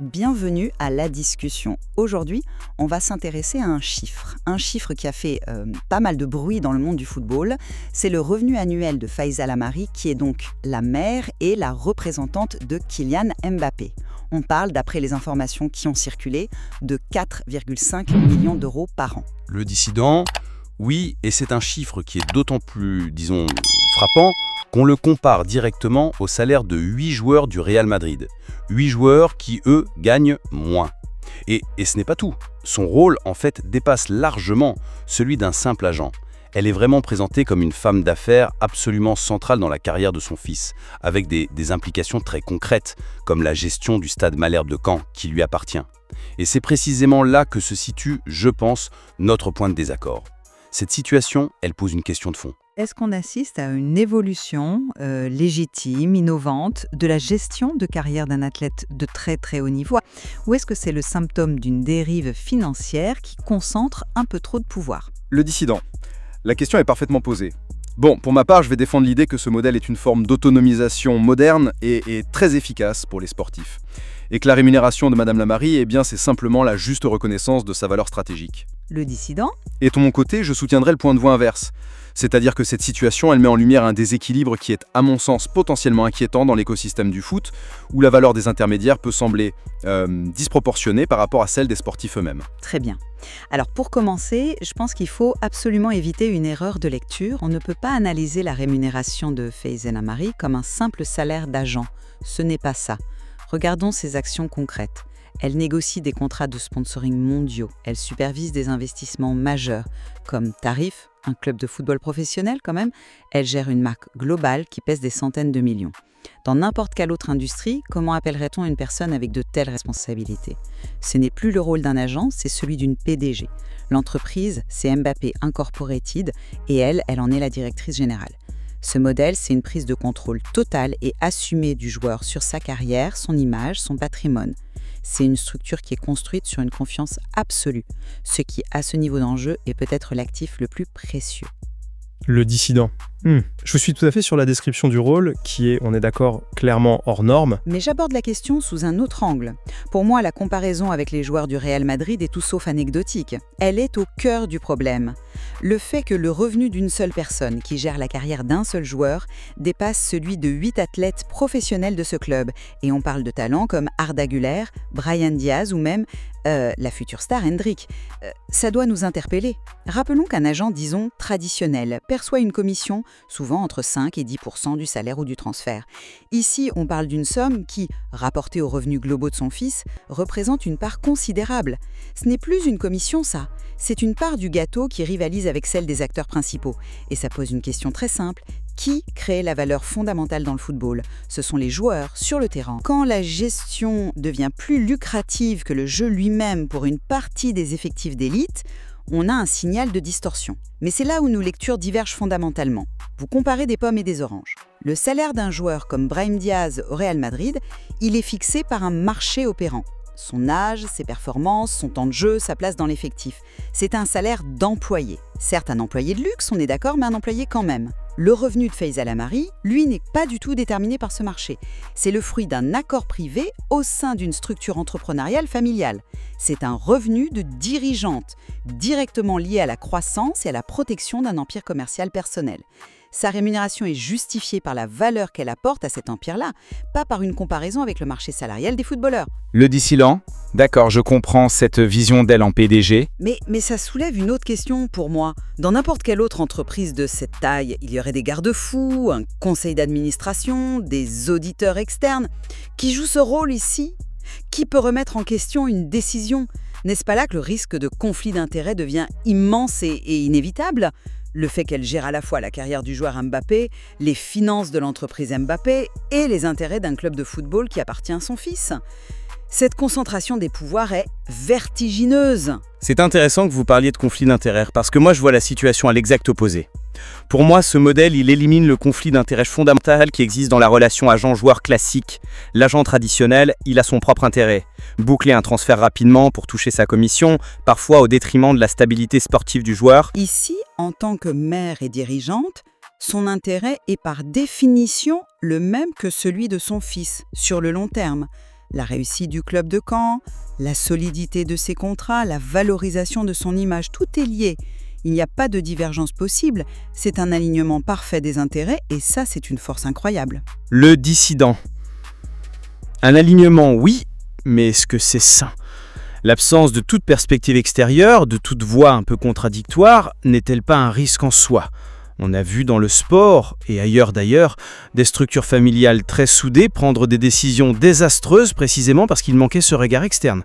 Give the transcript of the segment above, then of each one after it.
bienvenue à la discussion. Aujourd'hui, on va s'intéresser à un chiffre qui a fait pas mal de bruit dans le monde du football. C'est le revenu annuel de Faiza Lamari, qui est donc la mère et la représentante de Kylian Mbappé. On parle, d'après les informations qui ont circulé, de 4,5 millions d'euros par an. Le dissident, oui, et c'est un chiffre qui est d'autant plus, frappant, qu'on le compare directement au salaire de 8 joueurs du Real Madrid. 8 joueurs qui, eux, gagnent moins. Et ce n'est pas tout. Son rôle, en fait, dépasse largement celui d'un simple agent. Elle est vraiment présentée comme une femme d'affaires absolument centrale dans la carrière de son fils, avec des implications très concrètes, comme la gestion du stade Malherbe de Caen, qui lui appartient. Et c'est précisément là que se situe, je pense, notre point de désaccord. Cette situation, elle pose une question de fond. Est-ce qu'on assiste à une évolution légitime, innovante, de la gestion de carrière d'un athlète de très très haut niveau? Ou est-ce que c'est le symptôme d'une dérive financière qui concentre un peu trop de pouvoir? Le dissident. La question est parfaitement posée. Bon, pour ma part, je vais défendre l'idée que ce modèle est une forme d'autonomisation moderne et très efficace pour les sportifs. Et que la rémunération de Madame Lamari, c'est simplement la juste reconnaissance de sa valeur stratégique. Le dissident? Et de mon côté, je soutiendrai le point de vue inverse. C'est-à-dire que cette situation, elle met en lumière un déséquilibre qui est, à mon sens, potentiellement inquiétant dans l'écosystème du foot, où la valeur des intermédiaires peut sembler disproportionnée par rapport à celle des sportifs eux-mêmes. Très bien. Alors pour commencer, je pense qu'il faut absolument éviter une erreur de lecture. On ne peut pas analyser la rémunération de Faiza Lamari comme un simple salaire d'agent. Ce n'est pas ça. Regardons ses actions concrètes. Elle négocie des contrats de sponsoring mondiaux. Elle supervise des investissements majeurs, comme Tarif, un club de football professionnel quand même. Elle gère une marque globale qui pèse des centaines de millions. Dans n'importe quelle autre industrie, comment appellerait-on une personne avec de telles responsabilités? Ce n'est plus le rôle d'un agent, c'est celui d'une PDG. L'entreprise, c'est Mbappé Incorporated et elle en est la directrice générale. Ce modèle, c'est une prise de contrôle totale et assumée du joueur sur sa carrière, son image, son patrimoine. C'est une structure qui est construite sur une confiance absolue, ce qui, à ce niveau d'enjeu, est peut-être l'actif le plus précieux. Le dissident. Je suis tout à fait sur la description du rôle, qui est, on est d'accord, clairement hors norme. Mais j'aborde la question sous un autre angle. Pour moi, la comparaison avec les joueurs du Real Madrid est tout sauf anecdotique. Elle est au cœur du problème. Le fait que le revenu d'une seule personne qui gère la carrière d'un seul joueur dépasse celui de 8 athlètes professionnels de ce club. Et on parle de talents comme Arda Güler, Brahim Diaz ou même la future star Hendrik. Ça doit nous interpeller. Rappelons qu'un agent, disons, traditionnel, perçoit une commission souvent entre 5 et 10% du salaire ou du transfert. Ici, on parle d'une somme qui, rapportée aux revenus globaux de son fils, représente une part considérable. Ce n'est plus une commission, ça. C'est une part du gâteau qui rivalise avec celle des acteurs principaux. Et ça pose une question très simple. Qui crée la valeur fondamentale dans le football? Ce sont les joueurs, sur le terrain. Quand la gestion devient plus lucrative que le jeu lui-même pour une partie des effectifs d'élite, on a un signal de distorsion. Mais c'est là où nos lectures divergent fondamentalement. Vous comparez des pommes et des oranges. Le salaire d'un joueur comme Brahim Diaz au Real Madrid, il est fixé par un marché opérant. Son âge, ses performances, son temps de jeu, sa place dans l'effectif. C'est un salaire d'employé. Certes, un employé de luxe, on est d'accord, mais un employé quand même. Le revenu de Faiza Lamari, lui, n'est pas du tout déterminé par ce marché. C'est le fruit d'un accord privé au sein d'une structure entrepreneuriale familiale. C'est un revenu de dirigeante, directement lié à la croissance et à la protection d'un empire commercial personnel. Sa rémunération est justifiée par la valeur qu'elle apporte à cet empire-là, pas par une comparaison avec le marché salarial des footballeurs. Le dissident, d'accord, je comprends cette vision d'elle en PDG. Mais ça soulève une autre question pour moi. Dans n'importe quelle autre entreprise de cette taille, il y aurait des garde-fous, un conseil d'administration, des auditeurs externes. Qui jouent ce rôle ici? Qui peut remettre en question une décision? N'est-ce pas là que le risque de conflit d'intérêts devient immense et inévitable? Le fait qu'elle gère à la fois la carrière du joueur Mbappé, les finances de l'entreprise Mbappé et les intérêts d'un club de football qui appartient à son fils. Cette concentration des pouvoirs est vertigineuse. C'est intéressant que vous parliez de conflit d'intérêts, parce que moi je vois la situation à l'exact opposé. Pour moi, ce modèle, il élimine le conflit d'intérêts fondamental qui existe dans la relation agent-joueur classique. L'agent traditionnel, il a son propre intérêt. Boucler un transfert rapidement pour toucher sa commission, parfois au détriment de la stabilité sportive du joueur. Ici, en tant que mère et dirigeante, son intérêt est par définition le même que celui de son fils, sur le long terme. La réussite du club de Caen, la solidité de ses contrats, la valorisation de son image, tout est lié. Il n'y a pas de divergence possible, c'est un alignement parfait des intérêts et ça, c'est une force incroyable. Le dissident. Un alignement, oui, mais est-ce que c'est sain ? L'absence de toute perspective extérieure, de toute voie un peu contradictoire, n'est-elle pas un risque en soi ? On a vu dans le sport, et ailleurs d'ailleurs, des structures familiales très soudées prendre des décisions désastreuses précisément parce qu'il manquait ce regard externe.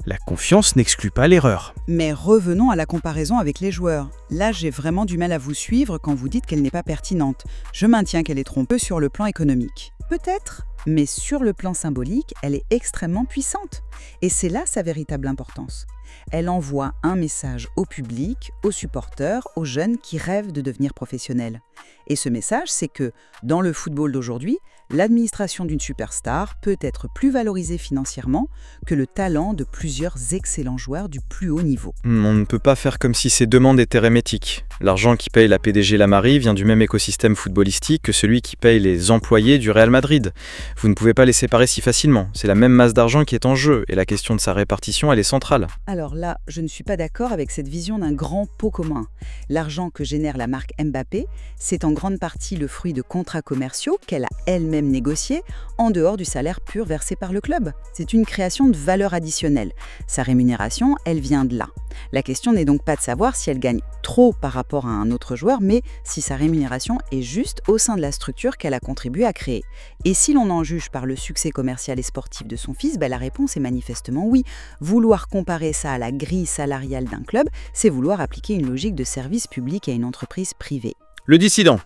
La confiance n'exclut pas l'erreur. Mais revenons à la comparaison avec les joueurs. Là, j'ai vraiment du mal à vous suivre quand vous dites qu'elle n'est pas pertinente. Je maintiens qu'elle est trompeuse sur le plan économique. Peut-être, mais sur le plan symbolique, elle est extrêmement puissante. Et c'est là sa véritable importance. Elle envoie un message au public, aux supporters, aux jeunes qui rêvent de devenir professionnels. Et ce message, c'est que, dans le football d'aujourd'hui, l'administration d'une superstar peut être plus valorisée financièrement que le talent de plusieurs excellents joueurs du plus haut niveau. On ne peut pas faire comme si ces demandes étaient hermétiques. L'argent qui paye la PDG Lamari vient du même écosystème footballistique que celui qui paye les employés du Real Madrid. Vous ne pouvez pas les séparer si facilement. C'est la même masse d'argent qui est en jeu et la question de sa répartition, elle est centrale. Alors là, je ne suis pas d'accord avec cette vision d'un grand pot commun. L'argent que génère la marque Mbappé, c'est en grande partie le fruit de contrats commerciaux qu'elle a elle-même négociés en dehors du salaire pur versé par le club. C'est une création de valeur additionnelle. Sa rémunération, elle vient de là. La question n'est donc pas de savoir si elle gagne trop par rapport à un autre joueur, mais si sa rémunération est juste au sein de la structure qu'elle a contribué à créer. Et si l'on en juge par le succès commercial et sportif de son fils, la réponse est manifestement oui. Vouloir comparer ça à la grille salariale d'un club, c'est vouloir appliquer une logique de service public à une entreprise privée. Le dissident.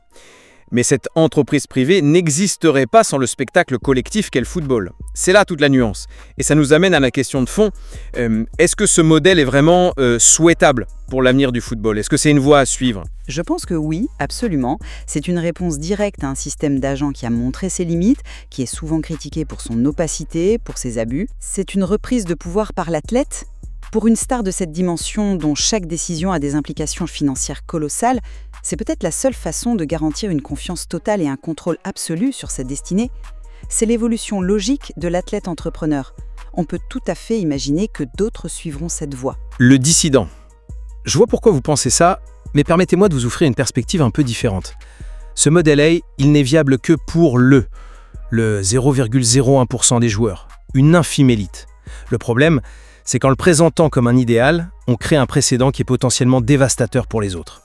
Mais cette entreprise privée n'existerait pas sans le spectacle collectif qu'est le football. C'est là toute la nuance. Et ça nous amène à la question de fond. Est-ce que ce modèle est vraiment souhaitable pour l'avenir du football ? Est-ce que c'est une voie à suivre ? Je pense que oui, absolument. C'est une réponse directe à un système d'agents qui a montré ses limites, qui est souvent critiqué pour son opacité, pour ses abus. C'est une reprise de pouvoir par l'athlète. Pour une star de cette dimension dont chaque décision a des implications financières colossales, c'est peut-être la seule façon de garantir une confiance totale et un contrôle absolu sur sa destinée. C'est l'évolution logique de l'athlète entrepreneur. On peut tout à fait imaginer que d'autres suivront cette voie. Le dissident. Je vois pourquoi vous pensez ça, mais permettez-moi de vous offrir une perspective un peu différente. Ce modèle A, il n'est viable que pour le 0,01% des joueurs, une infime élite. Le problème, c'est qu'en le présentant comme un idéal, on crée un précédent qui est potentiellement dévastateur pour les autres.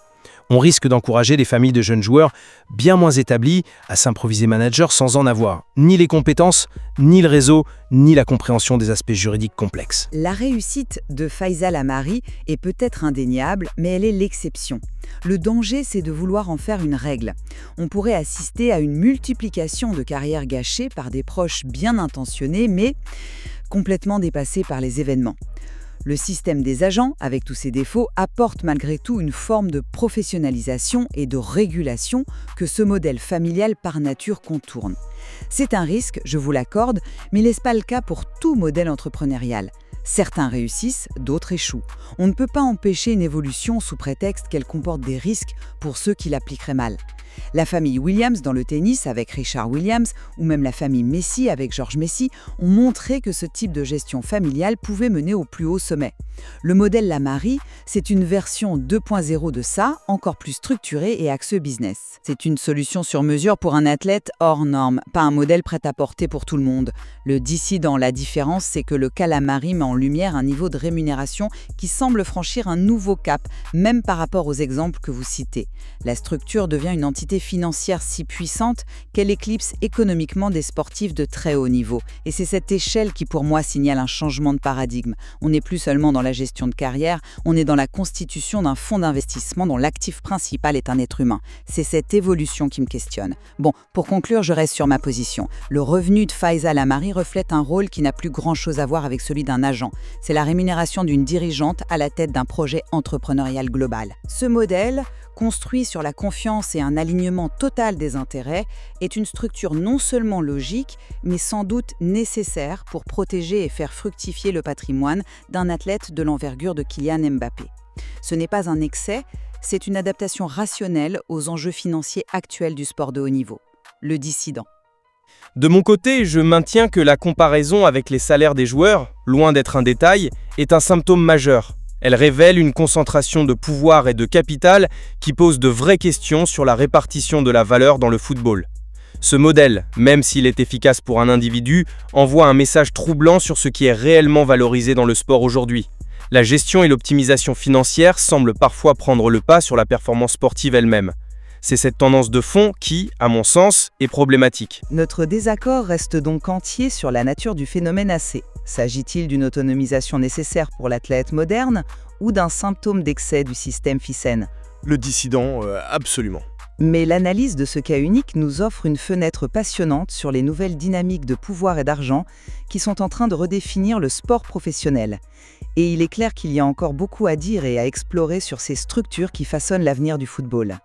On risque d'encourager des familles de jeunes joueurs bien moins établis à s'improviser manager sans en avoir ni les compétences, ni le réseau, ni la compréhension des aspects juridiques complexes. La réussite de Faisal Amari est peut-être indéniable, mais elle est l'exception. Le danger, c'est de vouloir en faire une règle. On pourrait assister à une multiplication de carrières gâchées par des proches bien intentionnés, mais complètement dépassés par les événements. Le système des agents, avec tous ses défauts, apporte malgré tout une forme de professionnalisation et de régulation que ce modèle familial par nature contourne. C'est un risque, je vous l'accorde, mais n'est-ce pas le cas pour tout modèle entrepreneurial ? Certains réussissent, d'autres échouent. On ne peut pas empêcher une évolution sous prétexte qu'elle comporte des risques pour ceux qui l'appliqueraient mal. La famille Williams dans le tennis avec Richard Williams ou même la famille Messi avec Georges Messi ont montré que ce type de gestion familiale pouvait mener au plus haut sommet. Le modèle Lamari, c'est une version 2.0 de ça, encore plus structurée et axée business. C'est une solution sur mesure pour un athlète hors norme, pas un modèle prêt à porter pour tout le monde. Le dissident, la différence, c'est que le cas Lamari met en lumière un niveau de rémunération qui semble franchir un nouveau cap, même par rapport aux exemples que vous citez. La structure devient une entité financière si puissante qu'elle éclipse économiquement des sportifs de très haut niveau. Et c'est cette échelle qui, pour moi, signale un changement de paradigme. On n'est plus seulement dans la gestion de carrière, on est dans la constitution d'un fonds d'investissement dont l'actif principal est un être humain. C'est cette évolution qui me questionne. Bon, pour conclure, je reste sur ma position. Le revenu de Faisal Amari reflète un rôle qui n'a plus grand-chose à voir avec celui d'un agent. C'est la rémunération d'une dirigeante à la tête d'un projet entrepreneurial global. Ce modèle, construit sur la confiance et un alignement total des intérêts, est une structure non seulement logique, mais sans doute nécessaire pour protéger et faire fructifier le patrimoine d'un athlète de l'envergure de Kylian Mbappé. Ce n'est pas un excès, c'est une adaptation rationnelle aux enjeux financiers actuels du sport de haut niveau. Le dissident. De mon côté, je maintiens que la comparaison avec les salaires des joueurs, loin d'être un détail, est un symptôme majeur. Elle révèle une concentration de pouvoir et de capital qui pose de vraies questions sur la répartition de la valeur dans le football. Ce modèle, même s'il est efficace pour un individu, envoie un message troublant sur ce qui est réellement valorisé dans le sport aujourd'hui. La gestion et l'optimisation financière semblent parfois prendre le pas sur la performance sportive elle-même. C'est cette tendance de fond qui, à mon sens, est problématique. Notre désaccord reste donc entier sur la nature du phénomène AC. S'agit-il d'une autonomisation nécessaire pour l'athlète moderne ou d'un symptôme d'excès du système FISEN? Le dissident, absolument. Mais l'analyse de ce cas unique nous offre une fenêtre passionnante sur les nouvelles dynamiques de pouvoir et d'argent qui sont en train de redéfinir le sport professionnel. Et il est clair qu'il y a encore beaucoup à dire et à explorer sur ces structures qui façonnent l'avenir du football.